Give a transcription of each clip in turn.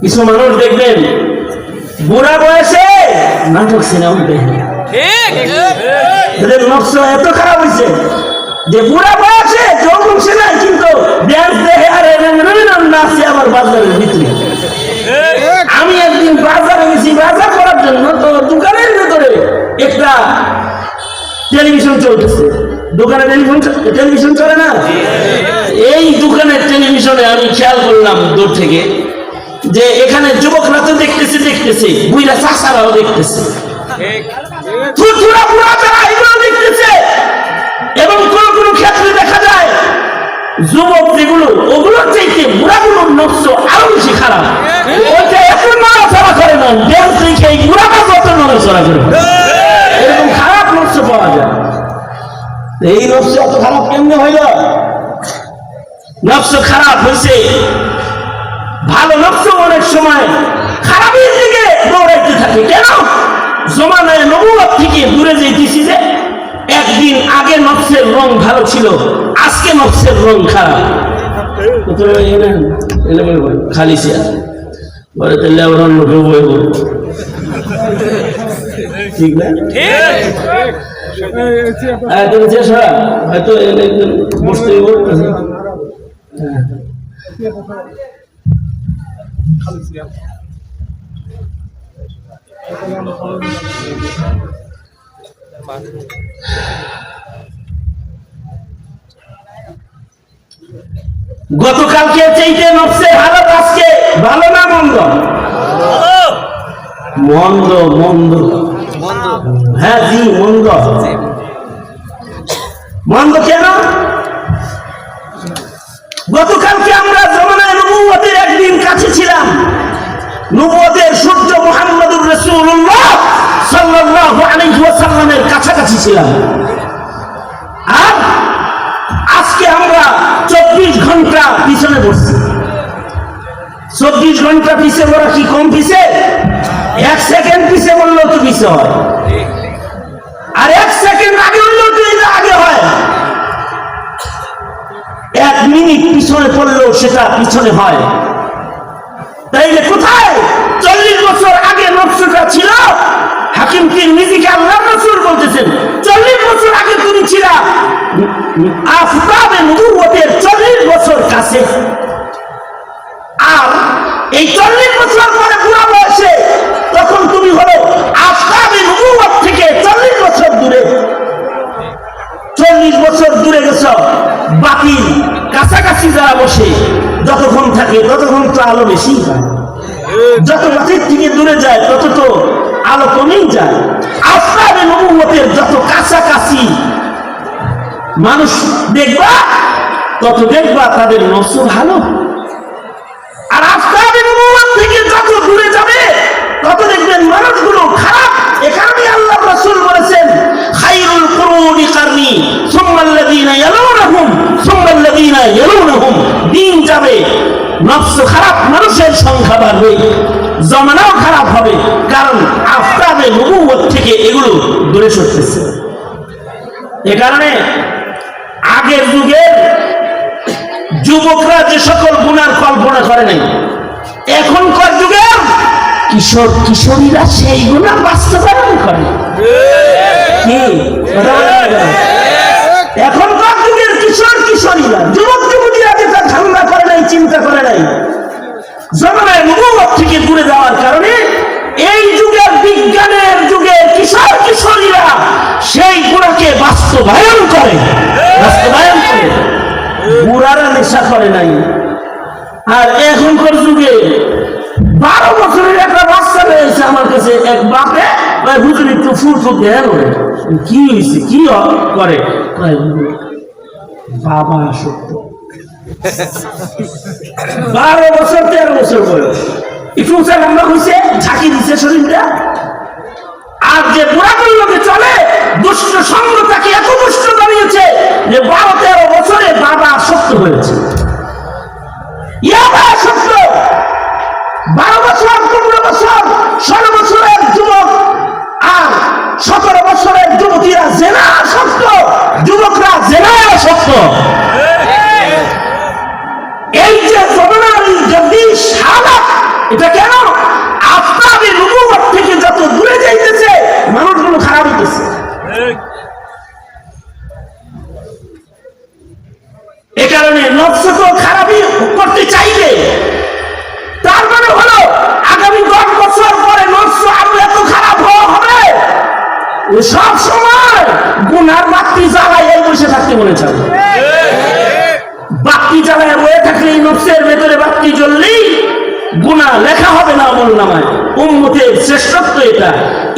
কিছু মানুষ দেখবেন বুড়া বয়সে নাটক সিনেমা দেখে, এত খারাপ হয়েছে যে বুড়া বয়সে যৌবন সে নাই, কিন্তু ড্যান্স দেখে আর নাচে আমার বাজারের ভিতরে। আমি একদিন বাজারে গেছি বাজার করার জন্য, তো দোকানের ভেতরে একটা টেলিভিশন চলতেছে। দোকানে টেলিভিশন চলে না, এই দোকানের টেলিভিশনে আমি খেয়াল করলাম দূর থেকে যে এখানে যুবকরা তো দেখতেছে বুইরা চাষারাও দেখতেছে, দেখতেছে। এবং কোন কোন ক্ষেত্রে দেখা যায় যুবক যেগুলো ওগুলোর চাইতে বুড়াগুলোর নকশ আরো বেশি খারাপ। ওইটা এত নড়াচড়া করে না, ড্যান্স দেখে এই বুড়াটা কত নড়াচড়া করে, এরকম খারাপ নকশ পাওয়া যায়। এই নকশ এত খারাপ কেমনে হইল? নকশ খারাপ হয়েছে, ভালো নকশ অনেক সময় খারাপের দিকে দৌড়াইতে থাকে। কেন? জমানায় নবুয়ত থেকে দূরে যেতেছি যে একদিন আগে নকশের রং ভালো ছিল, আজকে নকশের রং খারাপ। খালি চেয়ার বলে তাহলে আবার অন্য কেউ বলব, ঠিক না? হয়তো বসতে গতকালকে চাইতে নকশে হালত আজকে ভালো না মন্দ? মন্দ মন্দ, হ্যাঁ জি মন্দ। মন্দ কেন? গতকালকে আমরা জমানায় নবুয়তের একদিন কাছে ছিলাম, নবুয়তের সূর্য মুহাম্মদুর রাসূলুল্লাহ সাল্লাল্লাহু আলাইহি ওয়াসাল্লামের কাছাকাছি ছিলাম। আর আজকে আমরা 24 ঘন্টা পিছনে বসছি। 24 ঘন্টা পিছে বলা কি কম পিছে? 1 সেকেন্ড পিছে বললেও তো পিছে হয়, আর 1 সেকেন্ড আগে বললেও তো এটা আগে হয়। 1 মিনিট পিছনে পড়লেও সেটা পিছনে হয়। তাইলে কোথায় 40 বছর আগে নকশটা ছিল? হাকিম তিরমিজিকে আল্লাহর রাসূল বলতেছেন 40 বছর আগে তুমি ছিলা আফতাবে নবুয়তের 40 বছর কাছে, আর এই 40 বছর পরে বুড়া বয়সে তখন তুমি হলো আফতাবে নবুয়ত থেকে 40 বছর দূরে। 40 বছর দূরে গেছো, বাকি কাছাকাছি যারা বসে যতক্ষণ থাকে ততক্ষণ তো আলো বেশি হয়, যত বাকির থেকে দূরে যায় তত তো আলো কমেই যায়। আফতাবে নবুয়তের যত কাছাকাছি মানুষ দেখবা তত দেখবা তাদের নফস ভালো, আর আফতাবে নবুয়ত থেকে যত দূরে যাবে তত দেখবেন মানুষগুলো খারাপ। এখানে আল্লাহ রাসূল বলেছেন খায়রুল কুরুনি কারনি সুম্মাল্লাযীনা ইয়ালুনহুম সুম্মাল্লাযীনা ইয়ালুনহুম। দিন যাবে, নফস খারাপ মানুষের সংখ্যা বাড়বে, জমানাও খারাপ হবে, কারণ আফতাবে নবুয়ত থেকে এগুলো দূরে সরতেছে। এ কারণে আগের যুগের যুবকরা যে সকল গুনার কল্পনা করে নাই, এখনকার যুগের কিশোর কিশোরীরা সেই গুনাহ বাস্তবায়ন করে। কি এখনকার যুগের কিশোর কিশোরীরা, যুবক যুবতীরা যেটা ধারণা করে নাই, চিন্তা করে নাই, জমানায় নবুয়ত থেকে দূরে যাওয়ার কারণে এই যুগের বিজ্ঞানের যুগে কিশোর কিশোরীরা সেই গুণাকে বাস্তবায়ন করে। বুড়ারা নেশা করে নাই। আর এখনকার যুগে 12 বছরের একটা বাচ্চা রয়েছে আমার কাছে, এক বাপে হুজুর একটু ফুল দেন, কি হয়েছে কি করে, বাবা সত্য 12 বছর 13 বছর বয়স, একটু লম্বা হয়েছে, ঝাঁকি দিচ্ছে শরীরটা। আর যে বুড়াগুলোর লোকে চলে দুষ্ট সঙ্গ তাকে এত দুষ্ট বানিয়েছে যে 12-13 বছরে বাবা আসক্ত হয়েছে। ইয়াবা আসক্ত, 12 বছর 15 বছর 16 বছরের যুবক আর 17 বছরের যুবতীরা জেনা আসক্ত, যুবকরা জেনায় আসক্ত। এটা কেন? আপনাদের নবুয়ত থেকে যত দূরে যাইতেছে মানুষগুলো খারাপ হইতেছে। এ কারণে নফস তো খারাপই করতে চাইবে, তার মানে হলো আগামী 10 বছর পরে নফস আরো এত খারাপ হবে, সব সময় গুনার বাতি জ্বালায় বসে থাকতে মনে চায়। বাতি জ্বালায় বয়ে থাকলে নফসের ভেতরে বাতি জ্বললেই গুনাহ লেখা হবে না আমলনামায়। উম্মতের শ্রেষ্ঠত্ব এটা।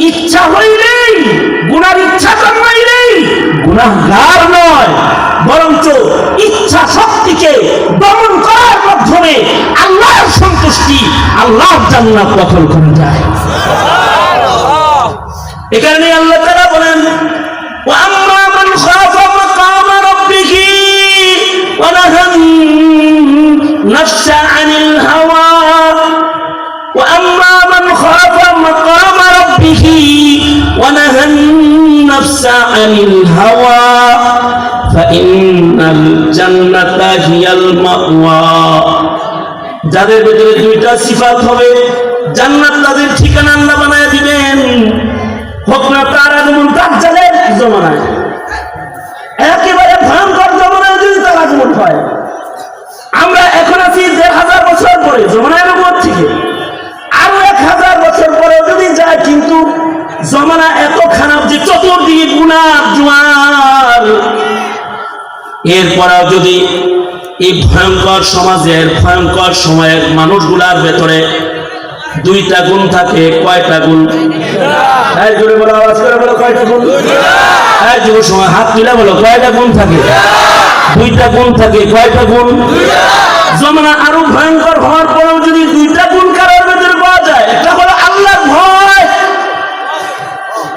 ইচ্ছা হইলেই গুনার ইচ্ছা জন্মাইলেই গুনাহগার নয়, বরঞ্চ ইচ্ছা শক্তিকে দমন করার মাধ্যমে আল্লাহর সন্তুষ্টি, আল্লাহর জান্নাত দখল করে যায়। এ কারণে আল্লাহ তাআলা বলেন, ওয়া আম্মা মান খাফা মাকামা রাব্বিহি ওয়া নাহান নাফসা আনিল হাওয়া ওয়া আম্মা মান খাফা মাকামা রাব্বিহি ওয়া নাহান নাফসা আনিল হাওয়া ফাইন্নাল জান্নাতা হিয়াল মাওয়া। যাদের ভিতরে দুইটা সিফাত হবে জান্নাত তাদের ঠিকানা আল্লাহ বানায় দিবেন। হোক না তার আগমন দাজ্জালের জমানায়, একেবারে ভয়ঙ্কর জমানায় যদি তার আগমন হয়। আমরা এখন আছি 1000 বছর পরে জমানায় নবুয়ত থেকে, আরো 1000 বছর পরে যদি যায়, কিন্তু জমানা এত খারাপ যে চতুর্দিকে গুনাহ জোয়ার। এরপর যদি এই ভয়ঙ্কর সমাজের ভয়ঙ্কর সময়ের মানুষগুলার ভেতরে দুইটা গুণ থাকে, কয়টা গুণ? হ্যাঁ জোরে বলো, আওয়াজ করে বলো, কয়টা গুণ? হ্যাঁ যুব সময় হাত তুলে বলো, কয়টা গুণ থাকে? দুইটা গুণ থাকে। কয়টা গুণ? জমানা আরো ভয়ঙ্কর হওয়ার পরেও যদি দুইটা গুণ কারোর ভেতরে পাওয়া যায়, এটা হলো আল্লাহর ভয়।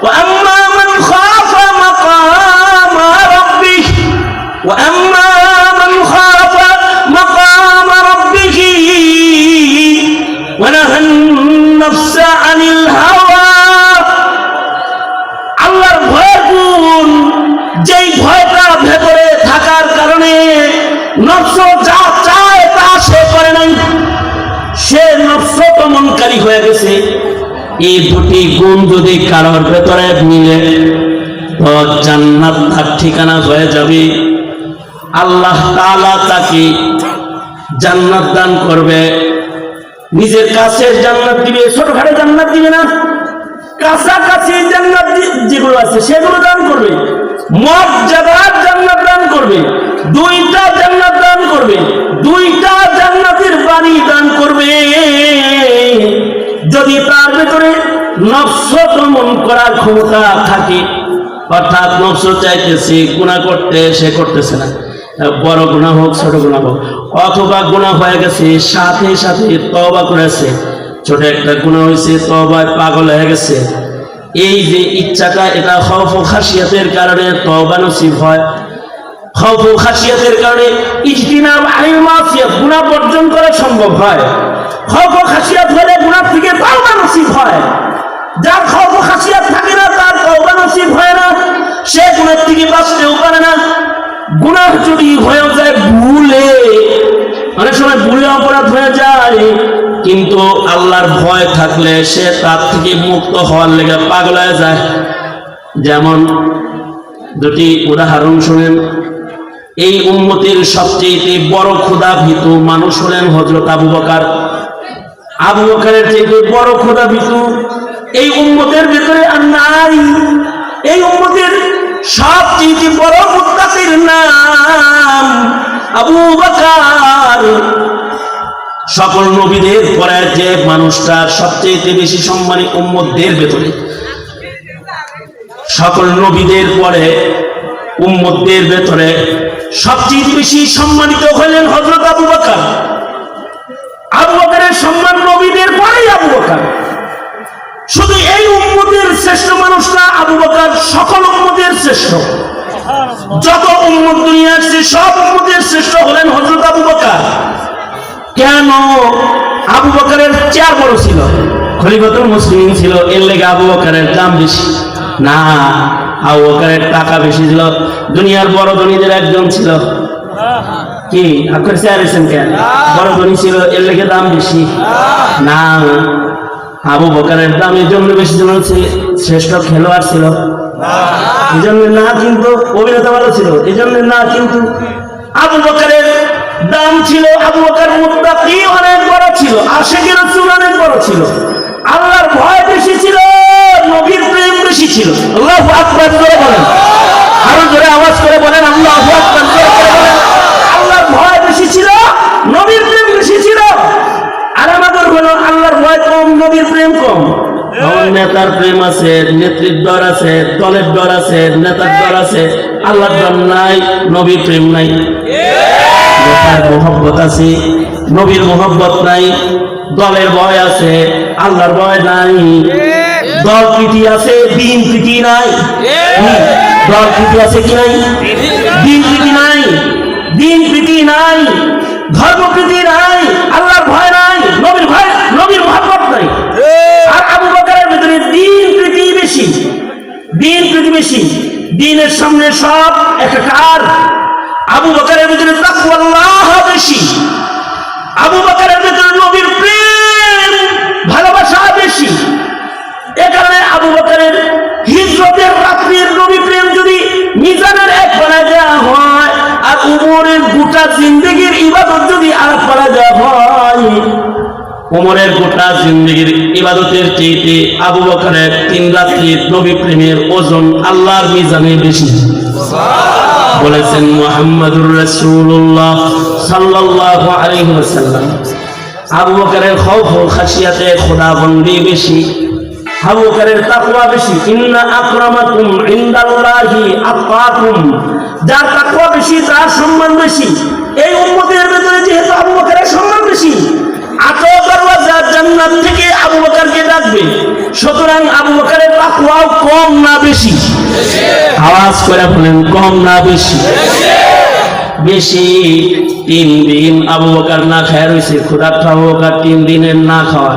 ওয়া আম্মা মান খাফা মাকামা রাব্বিহি ওয়া আম্মা মান খাফা মাকামা রাব্বিহি ওয়া নাহান নাফসা আনিল হাওয়া। আল্লাহর ভয়ের গুণ, যেই ভয়টা ভেতরে থাকার কারণে নফস যা চায় তা সে করে নাই, সে নফস দমনকারী হয়ে গেছে। এই দুটি গুণ যদি কারোর ভেতরে মিলে তো জান্নাত তার ঠিকানা হয়ে যাবে। আল্লাহ তাআলা তাকে জান্নাত দান করবে, নিজের কাছে জান্নাত দিবে, ছোটখাটো জান্নাত দিবে না, কাছাকাছি জান্নাত যেগুলো আছে সেগুলো দান করবে, মর্যাদার জান্নাত দান করবে, দুইটা জান্নাত দান করবে, দুইটা জান্নাতের বাড়ি দান করবে। যদি তার ভেতরে নফস দমন করার ক্ষমতা থাকে, অর্থাৎ নফস চাইতেছে গুনাহ করতে, সে করতেছে না, বড় গুনাহ হোক ছোট গুনাহ হোক, অথবা গুনাহ হয়ে গেছে সাথে সাথে তওবা করেছে, ছোট একটা গুনাহ হয়েছে তওবায় পাগল হয়ে গেছে, এই যে ইচ্ছাটা, এটা খৌফ ও খাশিয়াতের কারণে তওবা নসিব হয়। খৌফ ও খাশিয়াতের কারণে ইজতিনাব আনিল মাসিয়াত, গুনাহ বর্জন করা সম্ভব হয়। খৌফ ও খাশিয়াত হলে গুনাহ থেকে তওবা নসিব হয়। যার খৌফ ও খাশিয়াত থাকে না তার তওবা নসিব হয় না, সে গুনাহ থেকে বাঁচতেও পারে না। গুনাহ যদি হয়ে যায় ভুলে, অনেক সময় ভুলে অপরাধ হয়ে যায়, কিন্তু আল্লাহর ভয় থাকলে সে তার থেকে মুক্ত হওয়ার লেগে পাগল হয়ে যায়। যেমন দুটি উদাহরণ শুনেন। এই উম্মতের সবচেয়ে বড় ক্ষুধাভীতু মানুষ হলেন হযরত আবু বকর। আবু বকরের চেয়ে বড় ক্ষুধাভীতু এই উম্মতের ভিতরে আর নাই। এই উম্মতের সবচেয়ে বড় মুত্তাকির নাম আবু বকর। সকল নবীদের পরে যে মানুষটা সবচেয়ে বেশি সম্মানী উম্মতদের ভেতরে, সকল নবীদের পরে উম্মতদের ভেতরে সবচেয়ে বেশি সম্মানিত হলেন হযরত আবু বকর। আবু বকরের সম্মান নবীদের পরেই আবু বকর। শুধু এই উম্মতের শ্রেষ্ঠ মানুষটা আবু বকর, সকল উম্মতের শ্রেষ্ঠ। যত উম্মত দুনিয়া আসছে সব উম্মতের শ্রেষ্ঠ হলেন হযরত আবু বকর। কেন? আবু বকরের চেয়ার বড় ছিল, খলিফাতুল মুসলিমিন ছিল, এর লেগে আবু বকরের দাম বেশি না, আবু বকরের টাকা বেশি ছিল, দুনিয়ার বড় ধনীদের একজন ছিল। কি আপনার চেয়ারেছেন কেন? বড় ধনী ছিল এর লেগে দাম বেশি না। আবু বকরের দাম এই জন্য বেশি ছিল, শ্রেষ্ঠ খেলোয়াড় ছিল এই জন্য না, কিন্তু অভিনেতা ভালো ছিল এই জন্য না, কিন্তু আবু বকরের দাম ছিল। আবু বকর মুত্তাকি অনেক বড় ছিল, আশিকি রাসূল অনেক বড় ছিল, আল্লাহর ভয় বেশি ছিল, নবীর প্রেম বেশি ছিল। আল্লাহু আকবার জোরে বলেন, আরো জোরে আওয়াজ করে বলেন আল্লাহু আকবার জোরে বলেন। আল্লাহর ভয় বেশি ছিল, নবীর প্রেম বেশি ছিল। আর আমাদের হলো আল্লাহর ভয় কম, নবীর প্রেম কম। নেতার প্রেম আছে, নেত্রীর ডর আছে, দলের ডর আছে, নেতার ডর আছে, আল্লাহর ডর নাই, নবীর প্রেম নাই। নেতার মোহব্বত আছে, নবীর মোহব্বত নাই। দলের ভয় আছে, আল্লাহর ভয় নাই। দল প্রীতি আছে, দিন প্রীতি নাই। দল প্রীতি আছে কি নাই? দিন প্রীতি নাই, দিন প্রীতি নাই, ধর্ম প্রীতি নাই, আল্লাহর ভয় নাই, নবীর ভয়, নবীর মোহব্বত নাই। আর আবু বকরের ভিতরে দিন প্রীতি বেশি, দিন প্রীতি বেশি, দিনের সামনে সব একাকার। আবু বকরের ভিতরে তাকওয়াল্লাহ বেশি, আবু বকরের ভিতরে নবীর প্রেম ভালোবাসা বেশি। এ কারণে আবু বকরের হিজরতের রাত্রির নবী প্রেম যদি মিজানের এক বানায় দেওয়া হয়, আর উমরের গোটা জিন্দেগির ইবাদত যদি আর করা দেওয়া হয়, উমরের গোটা জিন্দেগির ইবাদতের চেয়ে আবু বকরের 3 রাত্রির নবী প্রেমের ওজন আল্লাহর মিজানে বেশি। বলেছেন মুহাম্মাদুর রাসূলুল্লাহ সাল্লাল্লাহু আলাইহি ওয়াসাল্লাম, আবু বকরের খৌফ ও খাশিয়াতে খোদাবন্দি বেশি, আবু বকরের তাকওয়া বেশি। ইন্না আকরামাকুম ইনদাল্লাহি আতকাকুম, যার তাকওয়া বেশি তার সম্মান বেশি। এই উম্মতের ভিতরে যেহেতু আবু বকরের সম্মান বেশি, আতো দরওয়াজা জান্নাত থেকে আবু বকরকে ডাকবে, সুতরাং আবু বকরের তাকওয়াও কম না বেশি? আওয়াজ করে বলেন, কম না বেশি? বেশি। 3 দিন আবু বকর না খায় রয়েছে, ক্ষুধার্ত আবু বকর 3 দিনের না খাওয়া।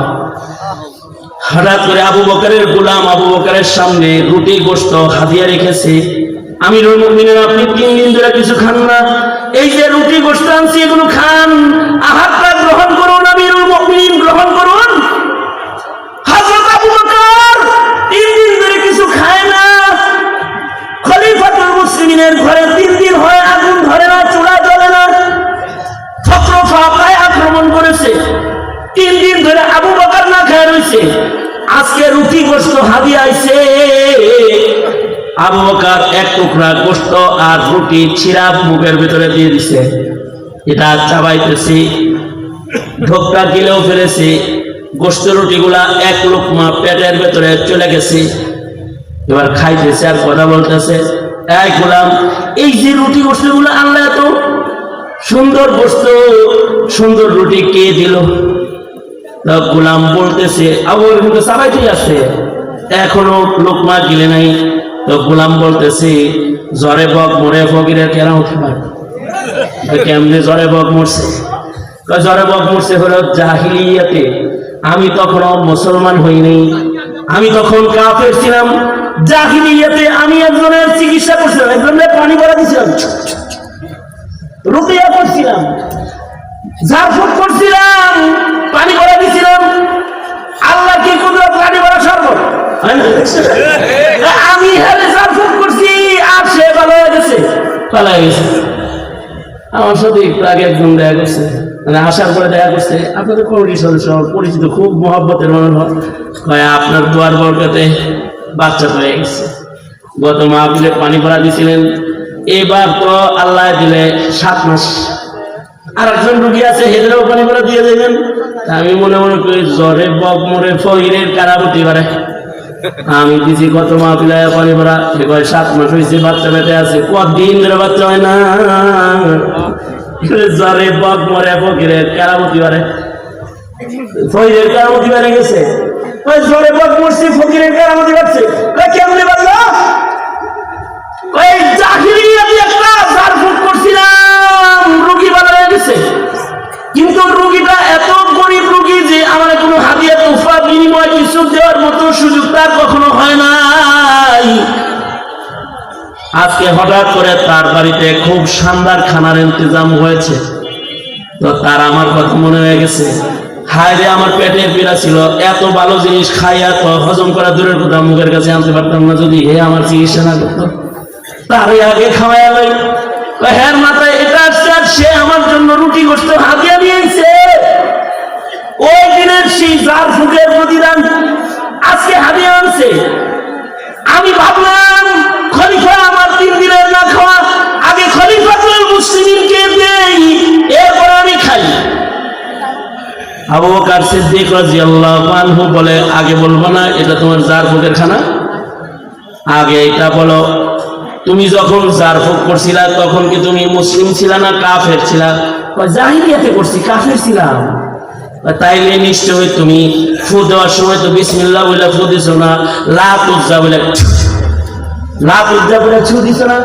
হঠাৎ করে আবু বকরের গোলাম আবু বকরের সামনে রুটি গোশত হাদিয়া রেখেছে। আমিরুল মুমিনিন, আপনি 3 দিন ধরে কিছু খান না, এই যে রুটি গোশত আনছি এগুলো খান, আহারটা গ্রহণ করুন, আমিরুল মুমিনিন গ্রহণ করুন। হযরত আবু বকর 3 দিন ধরে কিছু খায় না। খলিফাতুল মুসলিমিনের ঘরে 3 দিন হয় আগুন ধরে না, চুলা জ্বলে না, ফক্র ফাকায় আক্রমণ করেছে। 3 দিন ধরে আবু বকর না খায় রয়েছে, আজকে রুটি গোশত হাদিয়া আইছে। আবু বকর 1 টুকরা গোশত আর রুটি ছিঁড়া মুখের ভিতরে দিয়ে দিছে, এটা চাবাইতেছে, ঢোকটা গিলেও ফেলেছে, গোশত রুটিগুলা 1 লোকমা পেটের ভিতরে চলে গেছে। এবার খাইতেছে আর কথা বলতেছে, এই গোলাম, এই যে রুটি গোশতগুলো আনলে, এত সুন্দর গোশত সুন্দর রুটি কে দিল? গোলাম বলতেছে, আবু বকর কিন্তু চাবাইতেই আছে, এখনো লোকমা গিলে নাই। তো গোলাম বলতেছে, জ্বরে বক মরে ফকিরের কেন উঠে পারে? কেমনে জ্বরে বক মরছে? জ্বরে বক মরছে হলো জাহিলিয়াতে, আমি তখনও মুসলমান হইনি, আমি তখন কাফের ছিলাম। জাহিলিয়াতে আমি একজনের চিকিৎসা করছিলাম, একজনের পানি ভরা দিছিলাম, রুকিয়া করছিলাম, ঝাড়ফুঁক করছিলাম, পানি ভরা দিছিলাম। আল্লাহ কি কুদরত, পানি ভরা শরবত। আমি ঝাড়ফুঁক করছি আর সে ভালো হয়ে গেছে, পালাই গেছে। আমার সাথে একটু আগে একজন দেখা করছে, মানে আসার পরে দেখা করছে, আপনাদের কমিটি সদস্য পরিচিত, খুব মহব্বতের মনোভাব, আপনার দোয়ার বরকতে বাচ্চা হয়ে গেছে। গত মাহফিলে পানি ভরা দিয়েছিলেন, এবার তো আল্লাহ দিলে 7 মাস। আর একজন রুগী আছে, হেদেরও পানি ভরা দিয়ে দেবেন। আমি মনে মনে করি, জ্বরে বক মরে ফকিরের কারামতি পারে। আমি দিছি কত মাহফিলে পানি ভরা, 7 মাস হয়েছে, বাচ্চা বেঁচে আছে। কদিন ধরে বাচ্চা হয় না, জ্বরে বক মরে ফকিরের কারামতি পারে, ফকিরের কারামতি বেড়ে গেছে। জ্বরে বক মরছে, ফকিরের কারামতি বাড়ছে, কেমনে বাড়লো? জাহিলিয়াতে একটা ঝাড়ফুঁক করছিলাম, রুগী ভালো হয়ে গেছে। কিন্তু রুগীটা এত গরিব রুগী যে আমার কোনো হাদিয়া তোফা বিনিময় কিছু দেওয়ার মতো সুযোগ তার কখনো হয় নাই। আজ আজকে হঠাৎ করে তার বাড়িতে খুব শানদার খানার ইন্তজাম হয়েছে। তো তার আমার কথা মনে হয়ে গেছে, হায় রে আমার পেটের পীড়া ছিল, এত ভালো জিনিস খাইয়া তো হজম করা দূরের কথা মুখের কাছে আনতে পারতাম না যদি হে আমার চিকিৎসা না করতো। তার আগে খাওয়াইয়া লই হ্যাঁ মাথায় এটা আসছে, আর সে আমার জন্য রুটি গোস্ত হাতিয়া দিয়েছে। ওই দিনের সেই জার ফুকের প্রতিদান আজকে হাতিয়া আনছে। আমি ভাবলাম খলিফা আমার 3 দিনের না খাওয়া, আগে খলিফাতুল মুসলিমিনকে দেই, এরপর আমি খাই। আবু বকর সিদ্দিক রাদিয়াল্লাহু আনহু বলে, আগে বলবো না এটা তোমার জার ফুকের খানা, আগে এটা বলো তুমি যখন জার ফুক করছিলা তখন কি তুমি মুসলিম ছিলা না কাফের ছিলা? জাহিলিয়াতে করছি, কাফের ছিলাম। তাইলে নিশ্চয়ই তুমি ফু দেওয়ার সময় তো বিসমিল্লাহ বলে ফু দিছো না, লাত উজ্জা বলে ছু দিছো না?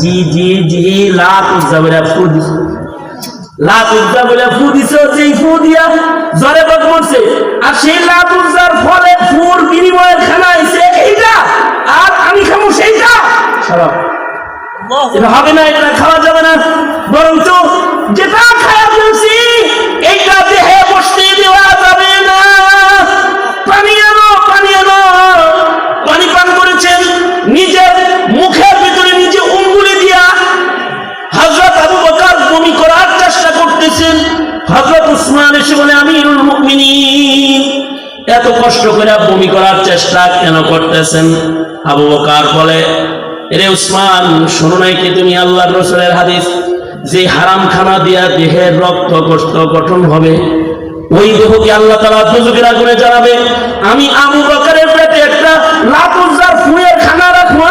জি জি জি লাত উজ্জা বলে ফু দিছো, লাত উজ্জা বলে ফু দিছো, যেই ফু দিয়া জ্বরে বদ মরছে, আর সেই লাত উজ্জার ফলে ফুর বিনিময়ের খানা হইছে এইটা, আর আমি খাবো সেইটা। খারাপ, এটা হবে না, এটা খাওয়া যাবে না। বরঞ্চ যেটা খাওয়া ফেলছি এইটা দেহে বসতে দেওয়া যাবে না। পানি আনো, পানি আনো। পানি পান করেছেন, নিজের মুখের ভিতরে নিজে উঙ্গুলি দিয়া হযরত আবু বকর বমি করার চেষ্টা করতেছেন। হযরত উসমান এসে বলে, আমিরুল মুমিনিন এত কষ্ট করে বমি করার চেষ্টা কেন করতেছেন? আবু বকর বলে, রে উসমান, শোনো নাই কি তুমি আল্লাহর রাসূলের হাদিস, যে হারাম খানা দিয়া দেহের রক্ত গোশত গঠন হবে, ওই দেহকে আল্লাহ তাআলা দোজখের আগুনে জ্বালাবে। আমি আবু বকরের পেটে একটা লাতুজার ফুয়ের খানা রাখবো,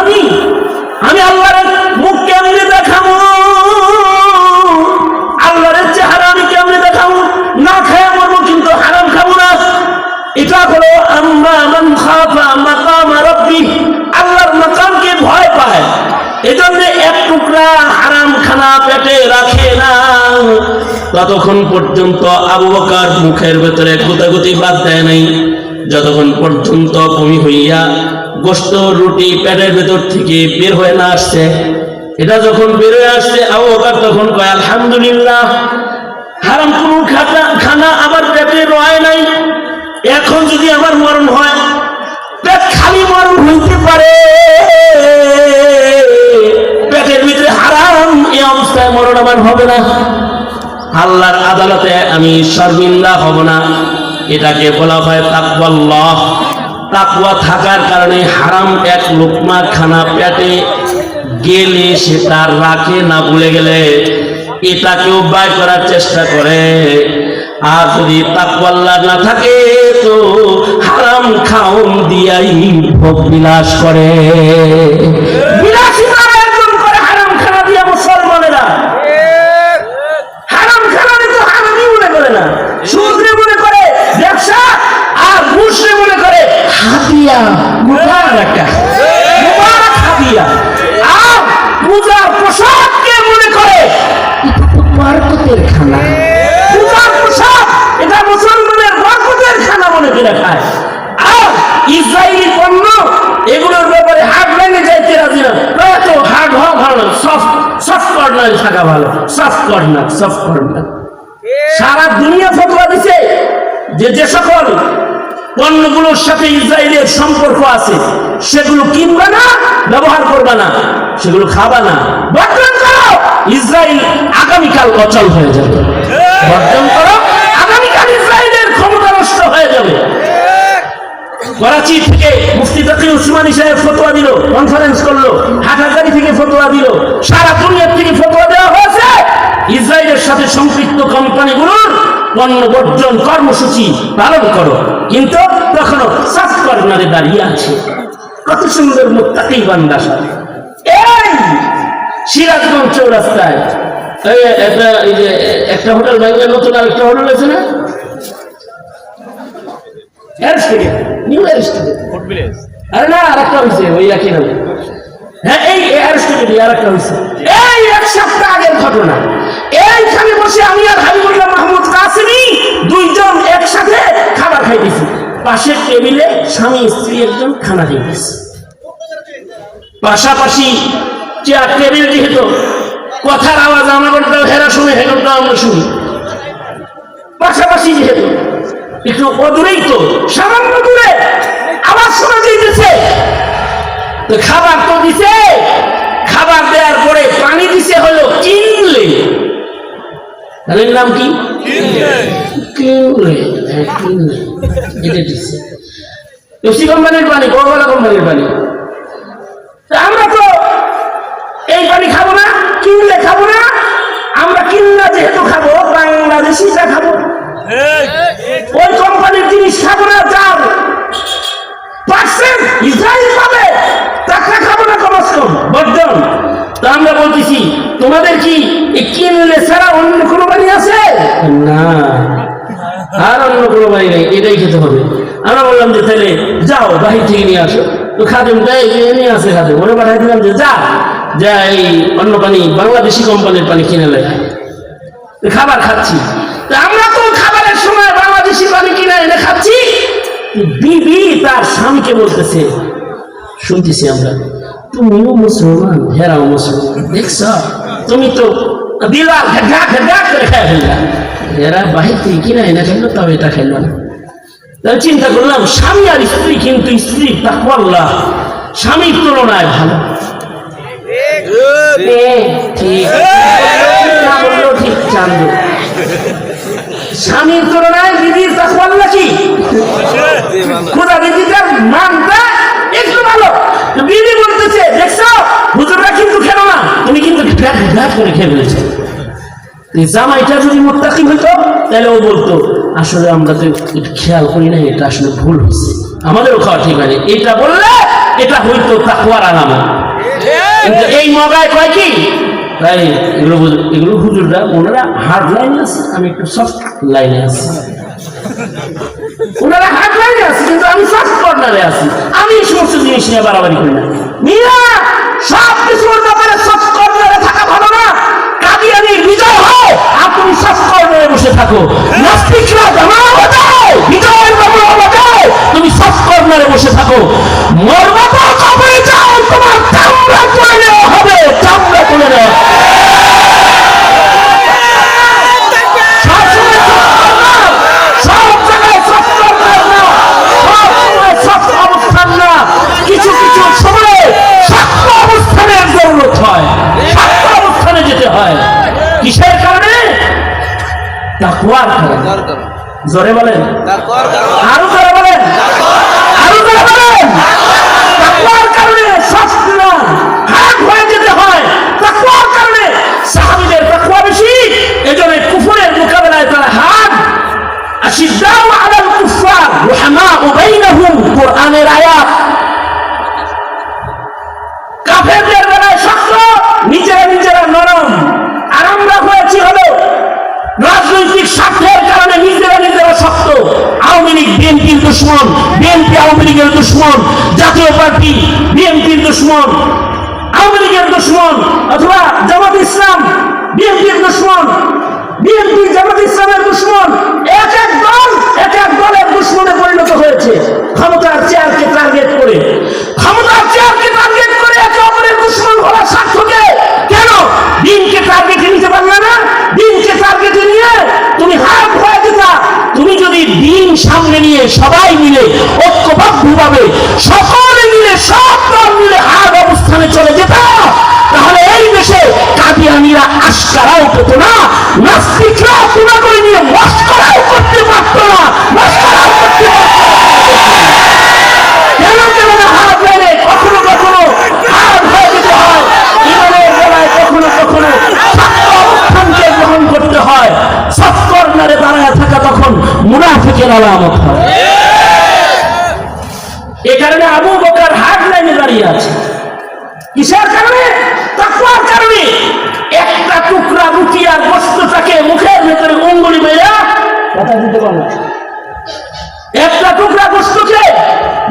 আমি আল্লাহর মুখ কেমনে দেখাবো, আল্লাহর চেহারা আমি কেমনে দেখাবো? না খেয়ে মরবো, কিন্তু হারাম খাবো না। এটা হলো আম্মা মান খাফা মাকাম রাব্বি, আল্লাহর মাকামকে ভয় পায়, এজন্য এক টুকরা হারাম খানা পেটে রাখে না। ততক্ষণ পর্যন্ত আবু বকর মুখের ভেতরে গুতাগুতি বাদ দেয় নাই, যতক্ষণ পর্যন্ত বমি হইয়া গোশত রুটি পেটের ভেতর থেকে বের হয়ে না আসছে। এটা যখন বের হয়ে আসছে আবু বকর তখন কয়, আলহামদুলিল্লাহ, হারাম কোনো খানা আমার পেটে রয় নাই। এখন যদি আমার মরণ হয়, পেট খালি মরণ হইতে পারে, পেটের ভিতরে হারাম, এই অবস্থায় মরণ আমার হবে না, আল্লাহর আদালতে আমি শর্মিন্দা হব না। এটাকে বলা হয় তাকওয়াল্লাহ। তাকওয়া থাকার কারণে হারাম এক লোকমা খানা পেটে গেলে সে তার রাখে না, ভুলে গেলে এটাকেও বাই করার চেষ্টা করে। আর যদি তাকওয়াল্লাহ না থাকে তো হারাম খাওন দিয়াই ভোগ বিলাস করে। বিলাসিতা একদম করে হারাম খানা দিয়া মুসলমানেরা, হারাম খানা তো হারামই মনে করে না, সুদরে মনে করে ব্যবসা, আর ঘুষরে মনে করে হাতিয়া, মুবারক হাতিয়া। আর পূজার পোশাককে মনে করে এটা তো বরকতের খানা, পূজার পোশাক এটা মুসলমানের বরকতের খানা মনে করে খায়। আর ইসরায়েলি পণ্য এগুলোর ব্যাপারে হাত ভেঙে যাইতে রাজি না, তো হার্ড হওয়া ভালো না, সফট কর্নার থাকা ভালো, সফট কর্নার। সারা দুনিয়া ফতোয়া দিছে যে যে সকল পণ্যগুলোর সাথে ইসরায়েলের সম্পর্ক আছে সেগুলো কিনবা না, ব্যবহার করবা না, সেগুলো খাবা না, বর্জন করো। ইসরায়েল আগামীকাল অচল হয়ে যাবে, বর্জন করো, আগামীকাল ইসরায়েলের ক্ষমতা নষ্ট হয়ে যাবে। করাচি থেকে মুফতি তাকি উসমানী সাহেব ফতোয়া দিল, কনফারেন্স করলো, হাটাজারি থেকে ফতোয়া দিল, সারা দুনিয়া থেকে ফতোয়া দেওয়া হয়েছে ইসরায়েলের সাথে সম্পৃক্ত কোম্পানিগুলোর পণ্য বর্জন কর্মসূচি পালন করো। কিন্তু তখনও সফট কর্নারে দাঁড়িয়ে আছে। কত সুন্দর মুত্তাকি বান্দা সাথে। এই সিরাজগঞ্জ চৌরাস্তায় একটা হোটেল ভাঙলে নতুন আর একটা হোটেল আছে না, আরে না আরেকটা হয়েছে ওই একই নামে, হ্যাঁ এই আরেকটা হয়েছে। এই এক সপ্তাহ আগের ঘটনা। এইখানে বসে আমি আর হাবিবুল্লাহ মাহমুদ কাসেমি দুইজন একসাথে খাবার খাইতেছি, পাশের টেবিলে স্বামী স্ত্রী একজন খানা খাইতেছে, পাশাপাশি চেয়ার টেবিল যেহেতু কথার আওয়াজ আমাদের হেরা শুনে হেরটা আমরা শুনি, পাশাপাশি যেহেতু একটু অদূরেই তো, সামান্য দূরে আওয়াজ শোনা যাইতেছে। তো খাবার তো দিছে, খাবার দেওয়ার পরে পানি দিছে হলো কিনলে, তাদের নাম কি? কিনলে। এটা দিচ্ছে পেপসি কোম্পানির পানি, কোকাকোলা কোম্পানির পানি। আমরা তো এই পানি খাবো না, কিনলে খাবো না। আমরা কিনলা যেহেতু খাবো, বাংলাদেশিটা খাবো, ওই কোম্পানির জিনিস খাবো না। যার পার্সেন্ট ইসরায়েল পাবে টাকা খাবো না কমাস কম বর্জন। তো আমরা বলতেছি তোমাদের কি কিনলে ছাড়া অন্য কোনো বাড়ি আছে না, আর অন্য কোনো বাড়ি নেই, এটাই খেতে হবে। আমরা বললাম যে তাহলে যাও বাহির থেকে নিয়ে আসো। তো খাদেম দেয় নিয়ে আসে, খাদেম ওরা পাঠাই দিলাম যে যা এই অন্য পানি বাংলাদেশি কোম্পানির পানি কিনে নেয়। খাবার খাচ্ছি, আমরা তো খাবারের সময় বাংলাদেশি পানি কিনে এনে খাচ্ছি। বিবি তার স্বামীকে বলতেছে, শুনতেছি আমরা, তুমিও মুসলমান হেরাও মুসলমান, দেখছ তুমি তো দিলার ঘা ঘা করে খাই ফেললা, এরা বাহির থেকে কিনে এনে খাইলো তবে এটা খাইলো না। তাই চিন্তা করলাম স্বামী আর স্ত্রী, কিন্তু স্ত্রী তাকওয়াল্লাহ স্বামীর তুলনায় ভালো। ঠিক চান্দ, স্বামীর তুলনায় দিদির তাকওয়াল্লাহ কি খোদা দিদিটার মানটা একটু ভালো। বিবি বলতেছে দেখছো হুজুররা কিন্তু খেলো না, তুমি কিন্তু ঘাট করে খেয়ে ফেলেছো। জামাইটা যদি মুত্তাকি হইতো তাহলে ও বলতো আসলে আমরা তো একটু খেয়াল করি না, এটা আসলে ভুল হয়েছে, আমাদেরও খাওয়া ঠিক হয়নি। এটা বললে এটা হইতো তাকওয়ার আলামত। কিন্তু এই মগায় কয় কি তাই এগুলো হুজুররা ওনারা হার্ড লাইনে আছে, আমি একটু সফট লাইনে আছি। ওনারা হার্ড লাইনে আছে কিন্তু আমি সফট কর্নারে আছি। আমি এই সমস্ত জিনিস নিয়ে বাড়াবাড়ি করি না। মিয়া সব কিছুর ব্যাপারে সফট কর্নারে থাকা ভালো না। কাদিয়ানির বিজয় হয় আর তুমি সফট কর্নারে বসে থাকো। নাস্তিকরা জামাও বাজাও, বিজয়ের বাবুও বাজাও, তুমি সফট কর্নারে বসে থাকো। মরবা তো কবরে যাও, তোমার চামড়া তুলে নেওয়া হবে, চামড়া তুলে নেওয়া। কিছু কিছু সময়ে শক্ত অবস্থানের জরুরত হয়, শক্ত অবস্থানে যেতে হয়। কিসের কারণে? তাকওয়ার কারণে। জোরে বলেন, আরো জোরে বলেন, আরো জোরে বলেন। তাকওয়ার কারণে শক্ত না, হাত হয়ে যেতে হয়। তাকওয়ার কারণে সাহাবীদের তাকওয়া বেশি, এজন্য কুফরের মোকাবেলায় তারা হাত। আশিদ্দাউ আলাল কুফার রুহামাউ বাইনাহুম, কোরআনের আয়াত। কাফেরদের বেলায় শক্ত, নিজেরা নরম। আর আমরা হয়েছি হলো রাজনৈতিক স্বার্থের কারণে নিজেরা শক্ত। আওয়ামী লীগ বিএনপির দুশ্মন, বিএনপি আওয়ামী লীগের দুশ্মন, জাতীয় পার্টি বিএনপির দুশ্মন, আওয়ামী লীগের দুশ্মন, অথবা জামাত ইসলাম বিএনপির দুশ্মন, বিএনপি জামাত ইসলামের দুশ্মন। এক এক দলের দুশ্মনে পরিণত হয়েছে। ক্ষমতার চেয়ারকে টার্গেট করে, ক্ষমতার চেয়ারকে টার্গেট করে একে অপরের দুশ্মন হওয়ার স্বার্থকে কেন দিনকে টার্গেটে নিতে পারলে না? দিনকে টার্গেটে নিয়ে তুমি হাত হয়ে যেতা। তুমি যদি দিন সামনে নিয়ে সবাই মিলে ঐক্যবদ্ধভাবে সকলে মিলে সব দল মিলে হাত অবস্থানে চলে যেত, তাহলে এই দেশে কাদিয়ানীরা আশকারাও পেত না, নাস্তিকরা তুলা করে নিয়ে মস্করাও করতে পারত না, মস্করাও করতে পারত না। কেন হাত হয়ে কখনো কখনো হাত হয়ে যেতে হয়। ইমানের বেলায় কখনো কখনো শক্ত অবস্থানকে গ্রহণ করতে হয়। সফট কর্নারে দাঁড়ায় থাকা তখন মুনাফিকের আলামত হয়। এ কারণে আবু বকর হাত লাইনে দাঁড়িয়ে আছে। কিসের কারণে? তাকওয়ার কারণে। একটা টুকরা রুটি আর গোশতটাকে মুখের ভেতরে অঙ্গুলি মেরে কথা দিতে পারল, একটা টুকরা গোশতকে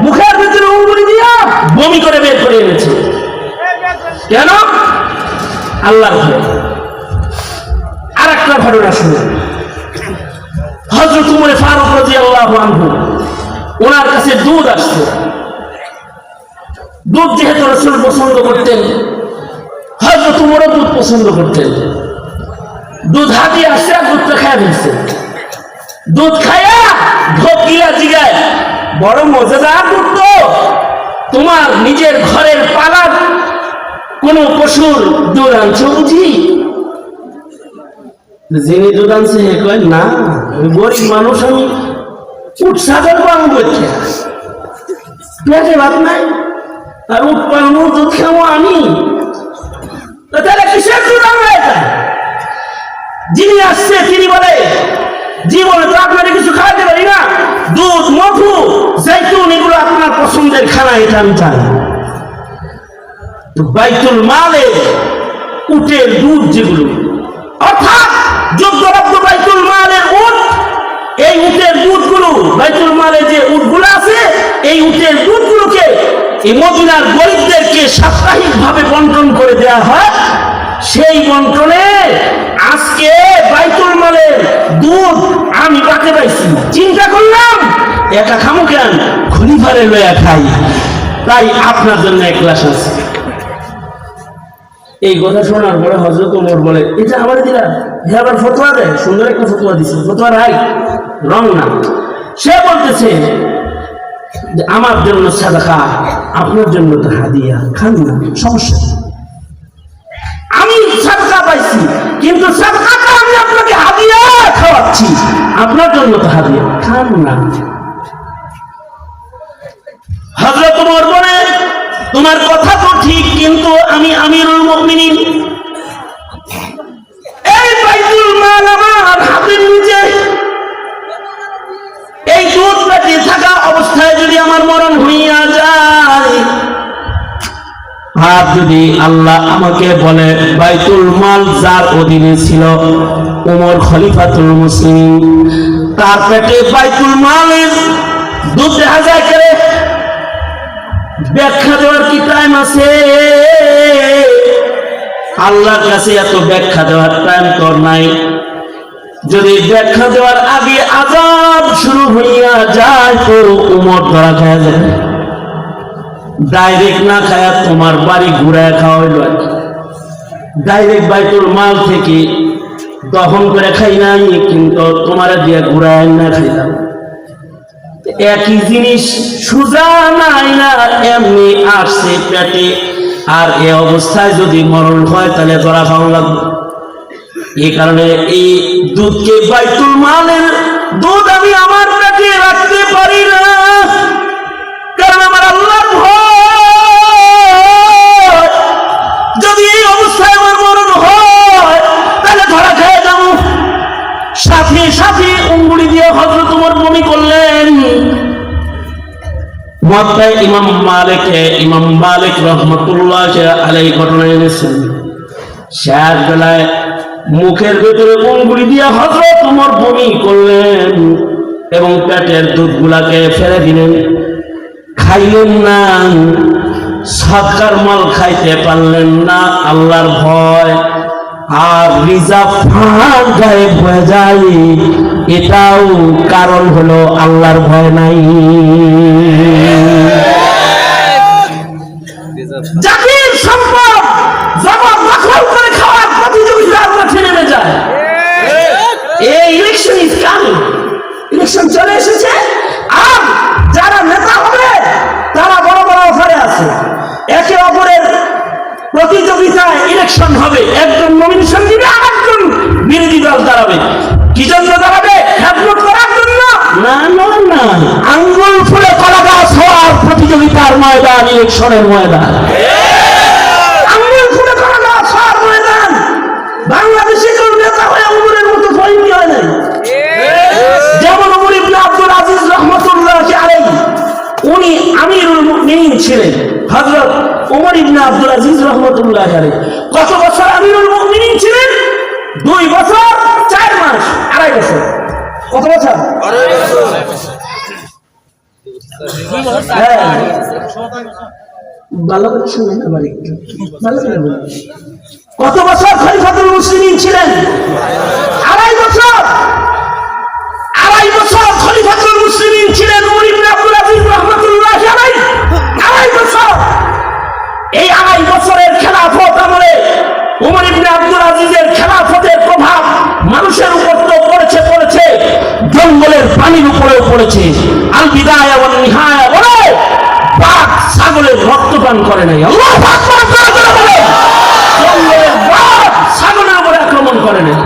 মুখের ভেতরে অঙ্গুলি দিয়া বমি করে বের করে এনেছে। কেন? আল্লাহর ভয়ে। আর একটা ঘটনা শুনে, হযরত উমর ফারুক রাদিয়াল্লাহু আনহু, ওনার কাছে দুধ আসছে। দুধ যেহেতু রাসূল পছন্দ করতেন, হযরত উমর দুধ পছন্দ করতেন। দুধ হাতে আসছে আর দুধটা খায় ফেলছে। দুধ খায়া ঢোক গিলা জিগায়, বড় মজাদার দুধ তো, তোমার নিজের ঘরের পালার কোন পশুর দুধ আনছো বুঝি? যিনি দুধ আনছে হে কয়, না গরিব মানুষ, আমি উঠ সাগর পাবো বলছে, পেটে ভাত নাই, আর উঠ পাবো দুধ খাবো আমি, তাহলে কিসের দুধ আনবে এটা? যিনি আসছে তিনি বলে, জীবনে তো আপনাকে কিছু খাওয়াতে পারি না, দুধ, মধু, জৈতুন এগুলো আপনার পছন্দের খানা, এটা আমি চাই। তো বাইতুল মালে উটের দুধ যেগুলো, অর্থাৎ যোগ্যরাজ্য বাইতুল মালের উট, এই উটের দুধগুলো, বাইতুল মালে যে উটগুলো আছে এই উটের দুধগুলোকে এই মদিনার গরিবদেরকে সাপ্তাহিক ভাবে বন্টন করে দেওয়া হয়। সেই বন্টনে আজকে বাইতুল মালের দুধ আমি পাতে পাইছি। চিন্তা করলাম একা খামু কেন, খলিফারে লয়া খাই, তাই আপনার জন্য এক গ্লাস আছে। এই কথা শোনার পরে হযরত ওমর বলে, এটা আমার দিলা, হে আবার ফতোয়া দেয়, সুন্দর একটা ফতোয়া দিচ্ছে, ফতোয়া রাইট, রং না। সে বলতেছে আমার জন্য সাদাকা, আপনার জন্য তো হাদিয়া, খান না, সমস্যা। আমি সাদকা পাইছি, কিন্তু সাদকাটা আমি আপনাকে হাদিয়া খাওয়াচ্ছি, আপনার জন্য তো হাদিয়া, খান না। হযরত ওমর বলে, তোমার কথা তো ঠিক, কিন্তু আমি আমিরুল মুমিনিন, এই বাইতুল মাল আমার হাতের নিচে, এই দুধ পেটে থাকা অবস্থায় যদি আমার মরণ হইয়া যায়, আর যদি আল্লাহ আমাকে বলে বাইতুল মাল যার অধীনে ছিল ওমর খলিফাতুল মুসলিমিন, তার পেটে বাইতুল মালের দুধ দেখা যায় করে, ব্যাখ্যা দেওয়ার কি টাইম আছে? আল্লাহর কাছে এত ব্যাখ্যা দেওয়ার টাইম তো নাই। যদি ব্যাখ্যা দেওয়ার আগে আযাব শুরু হইয়া যায় তো উমর ধরা খাওয়া যাবে, ডাইরেক্ট না খায়া তোমার বাড়ি ঘুরায় খাওয়া হইল, ডাইরেক্ট বাইতুল মাল থেকে দহন করে খাই নাই, কিন্তু তোমার দিয়ে ঘুরায় না খাইলাম, একই জিনিস সুজা নাই না, এমনি আসছে পেটে, আর এ অবস্থায় যদি মরণ হয় তাহলে ধরা খাওয়া লাগবে। এই কারণে এই দুধকে বাইতুল মালের দুধ আমি আমার পেটে রাখতে পারি না, কারণ আমার আল্লাহর ভয়, যদি এই অবস্থায় আমার মরণ হয় তাহলে ধরা খেয়ে যাব। সাথে সাথে উঙ্গুলি দিয়ে হযরত ওমর বমি করলেন। মুয়াত্তায় ইমাম মালিক রাহমাতুল্লাহ আলাইহি ঘটনা এনেছেন, শেষ বেলায় মুখের ভেতরে উঙ্গুলি দিয়ে হযরত ওমর বমি করলেন এবং পেটের দুধগুলাকে ফেলে দিলেন, খাইলেন না, সাদকার মাল খাইতে পারলেন না, আল্লাহর ভয়। আর রিজার্ভ ফান্ড গায়েব হয়ে যায়, এটাও কারণ হলো আল্লাহর ভয় নাই। জাতির সম্পদ জবর দখল করে খাওয়ার প্রতিযোগিতার মাঠে নেমে যায়। এই ইলেকশন ইজ কামিং, ইলেকশন চলে এসেছে, আর যারা নেতা হবে তারা বড় বড় অফারে আছে, একে অপরের প্রতিযোগিতায় ইলেকশন হবে, একজন নমিনেশন দিবে, আরেকজন বিরোধী দল দাঁড়াবে। কি জন্য দাঁড়াবে? খেদমত করার জন্য না, না, না, আঙ্গুল ফুলে কলা গাছ হওয়ার প্রতিযোগিতার ময়দান ইলেকশনের ময়দান, আঙ্গুল ফুলে কলা গাছ হওয়ার ময়দান। বাংলাদেশে কোন নেতা হয়ে উমরের মতো ফয়নি হয় নাই, যেমন উমর ইবনে আব্দুল আজিজ রাহমাতুল্লাহ আলাইহি, উনি আমিরুল মুমিনিন ছিলেন, হযরত ওমর ইবনে আব্দুল আজিজ রাহমাতুল্লাহ আলাইহি। কত বছর আমিরুল মুমিনিন ছিলেন? 2 বছর 4 মাস, 2.5 বছর। কত বছর? 2.5 বছর। ভালো করে শুনুন, আবার একটু ভালো করে বলুন। কত বছর খলিফাতুল মুসলিমিন ছিলেন? 2.5 বছর। 2.5 বছর খলিফাতুল মুসলিমিন ছিলেন ওমর ইবনে আব্দুল আজিজ রাহমাতুল্লাহ আলাইহি। 2.5 বছর। এই 2.5 বছরের খেলাফত আমলে আজিজের খেলাফতের প্রভাব মানুষের উপর তো পড়েছে, জঙ্গলের প্রাণীর উপরেও পড়েছে। আল বিদায়া ওয়ান নিহায়া বলে বাঘ ছাগলের রক্ত পান করে নাই। আল্লাহু আকবার, জঙ্গলের বাঘ ছাগলের উপরে আক্রমণ করে নাই।